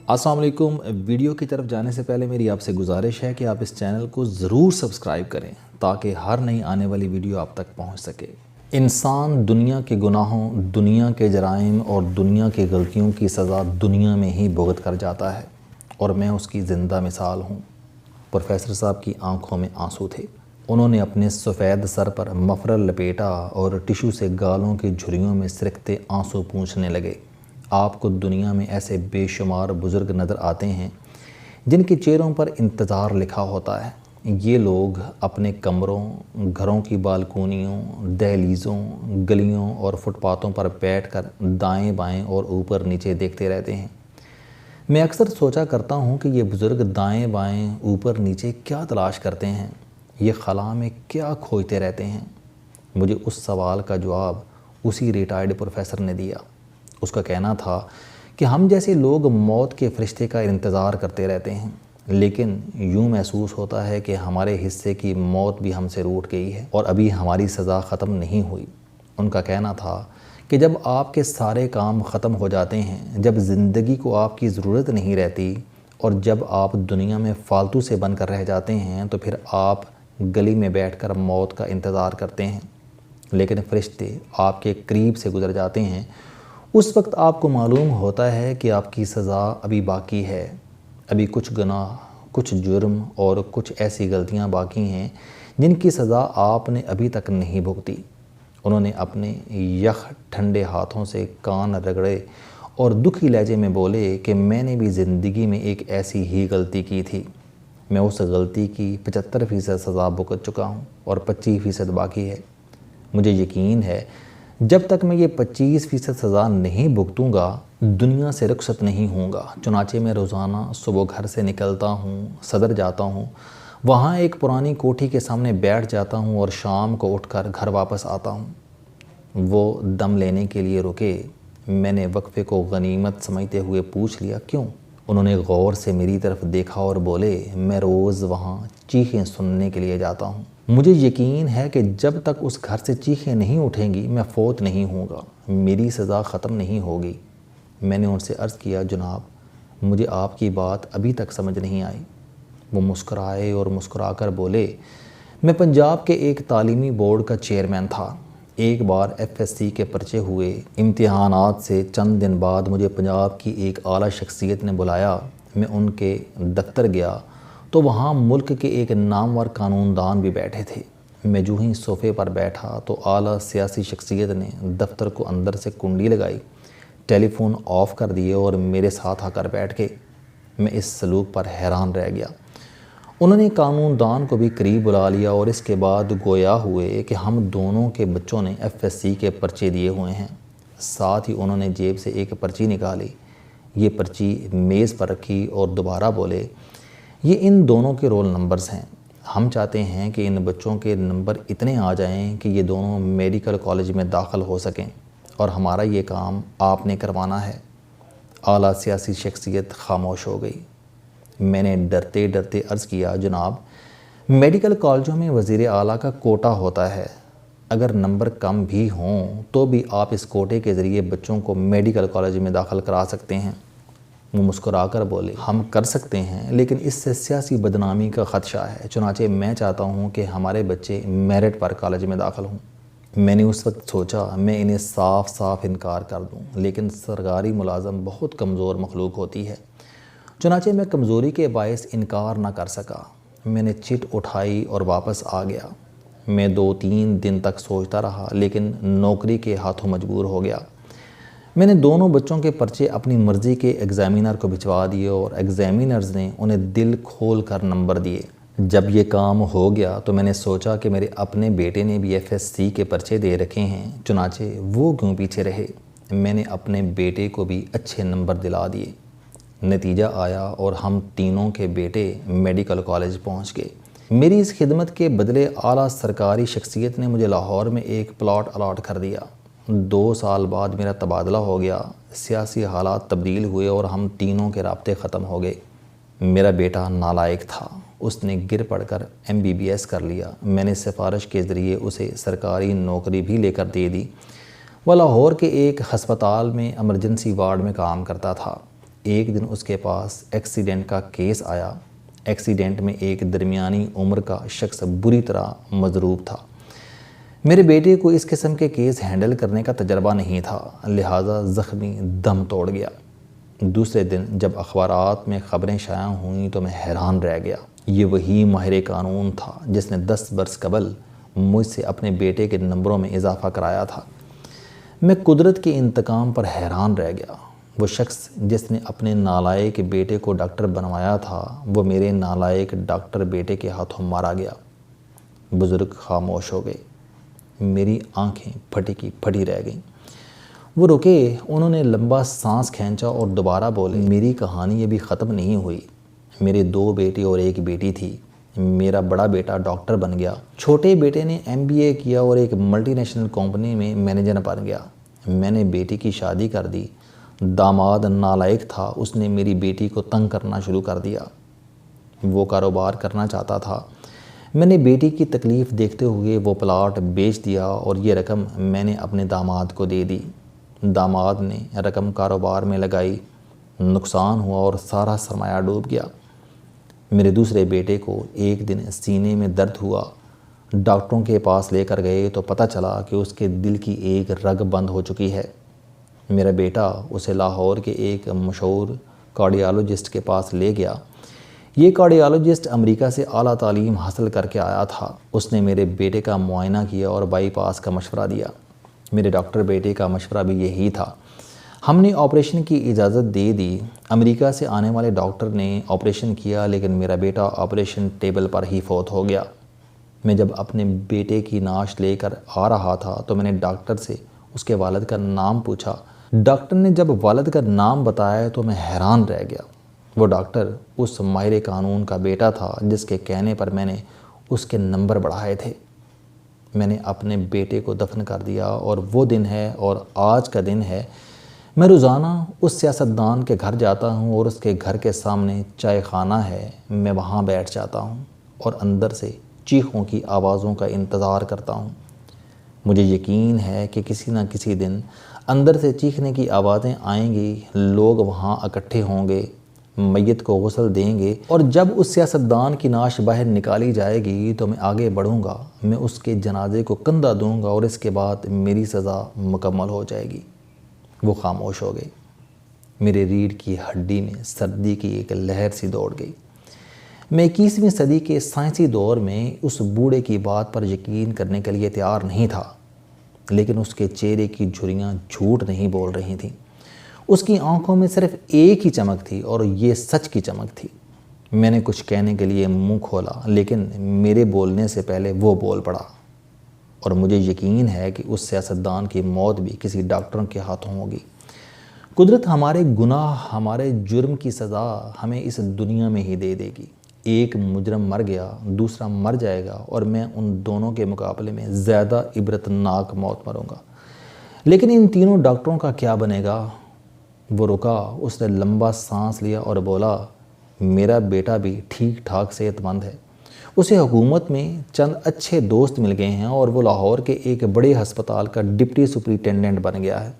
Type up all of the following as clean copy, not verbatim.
अस्सलाम वालेकुम। वीडियो की तरफ जाने से पहले मेरी आपसे गुजारिश है कि आप इस चैनल को ज़रूर सब्सक्राइब करें ताकि हर नई आने वाली वीडियो आप तक पहुंच सके। इंसान दुनिया के गुनाहों, दुनिया के जराइम और दुनिया की गलतियों की सज़ा दुनिया में ही भुगत कर जाता है और मैं उसकी ज़िंदा मिसाल हूँ। प्रोफेसर साहब की आंखों में आंसू थे। उन्होंने अपने सफ़ेद सर पर मफरल लपेटा और टिशू से गालों की झुर्रियों में सिरकते आंसू पूंछने लगे। आपको दुनिया में ऐसे बेशुमार बुज़ुर्ग नज़र आते हैं जिनके चेहरों पर इंतज़ार लिखा होता है। ये लोग अपने कमरों, घरों की बालकोनियों, दहलीज़ों, गलियों और फुटपाथों पर बैठकर दाएं बाएं और ऊपर नीचे देखते रहते हैं। मैं अक्सर सोचा करता हूँ कि ये बुज़ुर्ग दाएं बाएं ऊपर नीचे क्या तलाश करते हैं, ये खला में क्या खोजते रहते हैं। मुझे उस सवाल का जवाब उसी रिटायर्ड प्रोफेसर ने दिया। उसका कहना था कि हम जैसे लोग मौत के फरिश्ते का इंतज़ार करते रहते हैं, लेकिन यूँ महसूस होता है कि हमारे हिस्से की मौत भी हमसे रूठ गई है और अभी हमारी सज़ा ख़त्म नहीं हुई। उनका कहना था कि जब आपके सारे काम ख़त्म हो जाते हैं, जब ज़िंदगी को आपकी ज़रूरत नहीं रहती और जब आप दुनिया में फ़ालतू से बनकर रह जाते हैं, तो फिर आप गली में बैठकर मौत का इंतज़ार करते हैं। लेकिन फरिश्ते आपके करीब से गुज़र जाते हैं, उस वक्त आपको मालूम होता है कि आपकी सज़ा अभी बाकी है। अभी कुछ गुनाह, कुछ जुर्म और कुछ ऐसी गलतियां बाकी हैं जिनकी सज़ा आपने अभी तक नहीं भुगती। उन्होंने अपने यख ठंडे हाथों से कान रगड़े और दुखी लहजे में बोले कि मैंने भी ज़िंदगी में एक ऐसी ही गलती की थी। मैं उस गलती की 75% सज़ा भुगत चुका हूँ और 25% बाकी है। मुझे यकीन है जब तक मैं ये 25% सज़ा नहीं भुगतूंगा, दुनिया से रुखसत नहीं होऊंगा। चुनाचे मैं रोज़ाना सुबह घर से निकलता हूँ, सदर जाता हूँ, वहाँ एक पुरानी कोठी के सामने बैठ जाता हूँ और शाम को उठकर घर वापस आता हूँ। वो दम लेने के लिए रुके। मैंने वक्फे को गनीमत समझते हुए पूछ लिया, क्यों? उन्होंने गौर से मेरी तरफ देखा और बोले, मैं रोज़ वहाँ चीखें सुनने के लिए जाता हूँ। मुझे यकीन है कि जब तक उस घर से चीखें नहीं उठेंगी मैं फ़ौत नहीं होऊंगा, मेरी सज़ा ख़त्म नहीं होगी। मैंने उनसे अर्ज़ किया, जनाब मुझे आपकी बात अभी तक समझ नहीं आई। वो मुस्कुराए और मुस्कुराकर बोले, मैं पंजाब के एक तालीमी बोर्ड का चेयरमैन था। एक बार FSC के पर्चे हुए। इम्तिहानात से चंद दिन बाद मुझे पंजाब की एक आला शख्सियत ने बुलाया। मैं उनके दफ्तर गया तो वहाँ मुल्क के एक नामवर कानूनदान भी बैठे थे। मैं जो ही सोफ़े पर बैठा तो आला सियासी शख्सियत ने दफ्तर को अंदर से कुंडी लगाई, टेलीफोन ऑफ़ कर दिए और मेरे साथ आकर बैठ गए। मैं इस सलूक पर हैरान रह गया। उन्होंने कानूनदान को भी करीब बुला लिया और इसके बाद गोया हुए कि हम दोनों के बच्चों ने FSC के पर्चे दिए हुए हैं। साथ ही उन्होंने जेब से एक पर्ची निकाली, ये पर्ची मेज़ पर रखी और दोबारा बोले, ये इन दोनों के रोल नंबर्स हैं। हम चाहते हैं कि इन बच्चों के नंबर इतने आ जाएं कि ये दोनों मेडिकल कॉलेज में दाखिल हो सकें और हमारा ये काम आपने करवाना है। आला सियासी शख्सियत खामोश हो गई। मैंने डरते डरते अर्ज़ किया, जनाब मेडिकल कॉलेजों में वज़ीर आला का कोटा होता है, अगर नंबर कम भी हों तो भी आप इस कोटे के ज़रिए बच्चों को मेडिकल कॉलेज में दाखिल करा सकते हैं। वो मुस्कुराकर बोले, हम कर सकते हैं, लेकिन इससे सियासी बदनामी का ख़दशा है। चुनाचे मैं चाहता हूँ कि हमारे बच्चे मेरिट पर कॉलेज में दाखिल हों। मैंने उस वक्त सोचा मैं इन्हें साफ साफ इनकार कर दूँ, लेकिन सरकारी मुलाजम बहुत कमज़ोर मखलूक होती है। चुनाचे मैं कमज़ोरी के बायस इनकार ना कर सका। मैंने चिट उठाई और वापस आ गया। मैं 2-3 दिन तक सोचता रहा, लेकिन नौकरी के हाथों मजबूर हो गया। मैंने दोनों बच्चों के पर्चे अपनी मर्ज़ी के एग्ज़ामिनर को भिजवा दिए और एग्ज़ामिनर्स ने उन्हें दिल खोल कर नंबर दिए। जब ये काम हो गया तो मैंने सोचा कि मेरे अपने बेटे ने भी FSC के पर्चे दे रखे हैं, चुनाचे वो क्यों पीछे रहे। मैंने अपने बेटे को भी अच्छे नंबर दिला दिए। नतीजा आया और हम तीनों के बेटे मेडिकल कॉलेज पहुँच गए। मेरी इस खिदमत के बदले आला सरकारी शख्सियत ने मुझे लाहौर में एक प्लॉट अलॉट कर दिया। 2 साल बाद मेरा तबादला हो गया। सियासी हालात तब्दील हुए और हम तीनों के राब्ते ख़त्म हो गए। मेरा बेटा नालायक था, उसने गिर पड़कर MBBS कर लिया। मैंने सिफारिश के ज़रिए उसे सरकारी नौकरी भी लेकर दे दी। वह लाहौर के एक हस्पताल में एमरजेंसी वार्ड में काम करता था। ایک دن اس کے پاس ایکسیڈنٹ کا کیس آیا۔ ایکسیڈنٹ میں ایک درمیانی عمر کا شخص بری طرح مضروب تھا۔ میرے بیٹے کو اس قسم کے کیس ہینڈل کرنے کا تجربہ نہیں تھا، لہٰذا زخمی دم توڑ گیا۔ دوسرے دن جب اخبارات میں خبریں شائع ہوئیں تو میں حیران رہ گیا۔ یہ وہی ماہر قانون تھا جس نے 10 برس قبل مجھ سے اپنے بیٹے کے نمبروں میں اضافہ کرایا تھا۔ میں قدرت کے انتقام پر حیران رہ گیا۔ وہ شخص جس نے اپنے نالائق بیٹے کو ڈاکٹر بنوایا تھا، وہ میرے نالائق ڈاکٹر بیٹے کے ہاتھوں مارا گیا۔ بزرگ خاموش ہو گئے، میری آنکھیں پھٹی کی پھٹی رہ گئیں۔ وہ رکے، انہوں نے لمبا سانس کھینچا اور دوبارہ بولے، میری کہانی ابھی ختم نہیں ہوئی۔ میرے 2 بیٹے اور 1 بیٹی تھی۔ میرا بڑا بیٹا ڈاکٹر بن گیا، چھوٹے بیٹے نے MBA کیا اور ایک ملٹی نیشنل کمپنی میں مینیجر بن گیا۔ میں نے بیٹی کی شادی کر دی۔ داماد نالائق تھا، اس نے میری بیٹی کو تنگ کرنا شروع کر دیا۔ وہ کاروبار کرنا چاہتا تھا۔ میں نے بیٹی کی تکلیف دیکھتے ہوئے وہ پلاٹ بیچ دیا اور یہ رقم میں نے اپنے داماد کو دے دی۔ داماد نے رقم کاروبار میں لگائی، نقصان ہوا اور سارا سرمایہ ڈوب گیا۔ میرے دوسرے بیٹے کو ایک دن سینے میں درد ہوا۔ ڈاکٹروں کے پاس لے کر گئے تو پتہ چلا کہ اس کے دل کی ایک رگ بند ہو چکی ہے۔ میرا بیٹا اسے لاہور کے ایک مشہور کارڈیالوجسٹ کے پاس لے گیا۔ یہ کارڈیالوجسٹ امریکہ سے اعلیٰ تعلیم حاصل کر کے آیا تھا۔ اس نے میرے بیٹے کا معائنہ کیا اور بائی پاس کا مشورہ دیا۔ میرے ڈاکٹر بیٹے کا مشورہ بھی یہی تھا۔ ہم نے آپریشن کی اجازت دے دی۔ امریکہ سے آنے والے ڈاکٹر نے آپریشن کیا، لیکن میرا بیٹا آپریشن ٹیبل پر ہی فوت ہو گیا۔ میں جب اپنے بیٹے کی نعش لے کر آ رہا تھا تو میں نے ڈاکٹر سے اس کے والد کا نام پوچھا۔ ڈاکٹر نے جب والد کا نام بتایا تو میں حیران رہ گیا۔ وہ ڈاکٹر اس ماہر قانون کا بیٹا تھا جس کے کہنے پر میں نے اس کے نمبر بڑھائے تھے۔ میں نے اپنے بیٹے کو دفن کر دیا اور وہ دن ہے اور آج کا دن ہے۔ میں روزانہ اس سیاستدان کے گھر جاتا ہوں اور اس کے گھر کے سامنے چائے خانہ ہے، میں وہاں بیٹھ جاتا ہوں اور اندر سے چیخوں کی آوازوں کا انتظار کرتا ہوں۔ مجھے یقین ہے کہ کسی نہ کسی دن اندر سے چیخنے کی آوازیں آئیں گی، لوگ وہاں اکٹھے ہوں گے، میت کو غسل دیں گے اور جب اس سیاستدان کی نعش باہر نکالی جائے گی تو میں آگے بڑھوں گا، میں اس کے جنازے کو کندھا دوں گا اور اس کے بعد میری سزا مکمل ہو جائے گی۔ وہ خاموش ہو گئے۔ میرے ریڑھ کی ہڈی میں سردی کی ایک لہر سی دوڑ گئی۔ میں 21ویں صدی کے سائنسی دور میں اس بوڑھے کی بات پر یقین کرنے کے لیے تیار نہیں تھا، لیکن اس کے چہرے کی جھریاں جھوٹ نہیں بول رہی تھیں۔ اس کی آنکھوں میں صرف ایک ہی چمک تھی اور یہ سچ کی چمک تھی۔ میں نے کچھ کہنے کے لیے منہ کھولا، لیکن میرے بولنے سے پہلے وہ بول پڑا، اور مجھے یقین ہے کہ اس سیاستدان کی موت بھی کسی ڈاکٹروں کے ہاتھوں ہوگی۔ قدرت ہمارے گناہ، ہمارے جرم کی سزا ہمیں اس دنیا میں ہی دے دے گی۔ ایک مجرم مر گیا، دوسرا مر جائے گا اور میں ان دونوں کے مقابلے میں زیادہ عبرتناک موت مروں گا۔ لیکن ان تینوں ڈاکٹروں کا کیا بنے گا؟ وہ رکا، اس نے لمبا سانس لیا اور بولا، میرا بیٹا بھی ٹھیک ٹھاک صحت مند ہے۔ اسے حکومت میں چند اچھے دوست مل گئے ہیں اور وہ لاہور کے ایک بڑے ہسپتال کا ڈپٹی سپرنٹینڈنٹ بن گیا ہے۔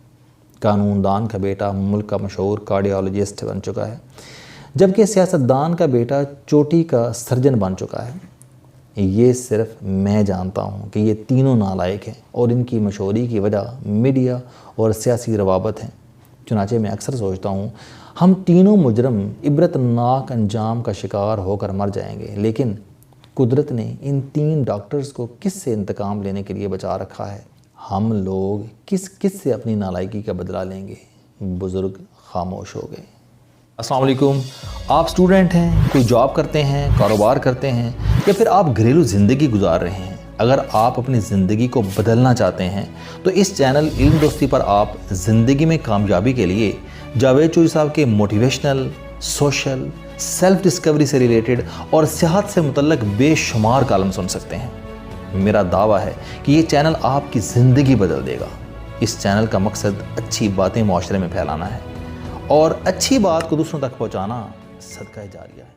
قانون دان کا بیٹا ملک کا مشہور کارڈیالوجسٹ بن چکا ہے، جبکہ سیاستدان کا بیٹا چوٹی کا سرجن بن چکا ہے۔ یہ صرف میں جانتا ہوں کہ یہ تینوں نالائق ہیں اور ان کی مشہوری کی وجہ میڈیا اور سیاسی روابط ہیں۔ چنانچہ میں اکثر سوچتا ہوں ہم تینوں مجرم عبرتناک انجام کا شکار ہو کر مر جائیں گے، لیکن قدرت نے ان 3 ڈاکٹرز کو کس سے انتقام لینے کے لیے بچا رکھا ہے؟ ہم لوگ کس سے اپنی نالائکی کا بدلہ لیں گے؟ بزرگ خاموش ہو گئے۔ السلام علیکم۔ آپ سٹوڈنٹ ہیں، کوئی جاب کرتے ہیں، کاروبار کرتے ہیں، یا پھر آپ گھریلو زندگی گزار رہے ہیں۔ اگر آپ اپنی زندگی کو بدلنا چاہتے ہیں تو اس چینل علم دوستی پر آپ زندگی میں کامیابی کے لیے جاوید چوہری صاحب کے موٹیویشنل، سوشل، سیلف ڈسکوری سے ریلیٹڈ اور صحت سے متعلق بے شمار کالم سن سکتے ہیں۔ میرا دعویٰ ہے کہ یہ چینل آپ کی زندگی بدل دے گا۔ اس چینل کا مقصد اچھی باتیں معاشرے میں پھیلانا ہے اور اچھی بات کو دوسروں تک پہنچانا صدقہ جاریہ ہے۔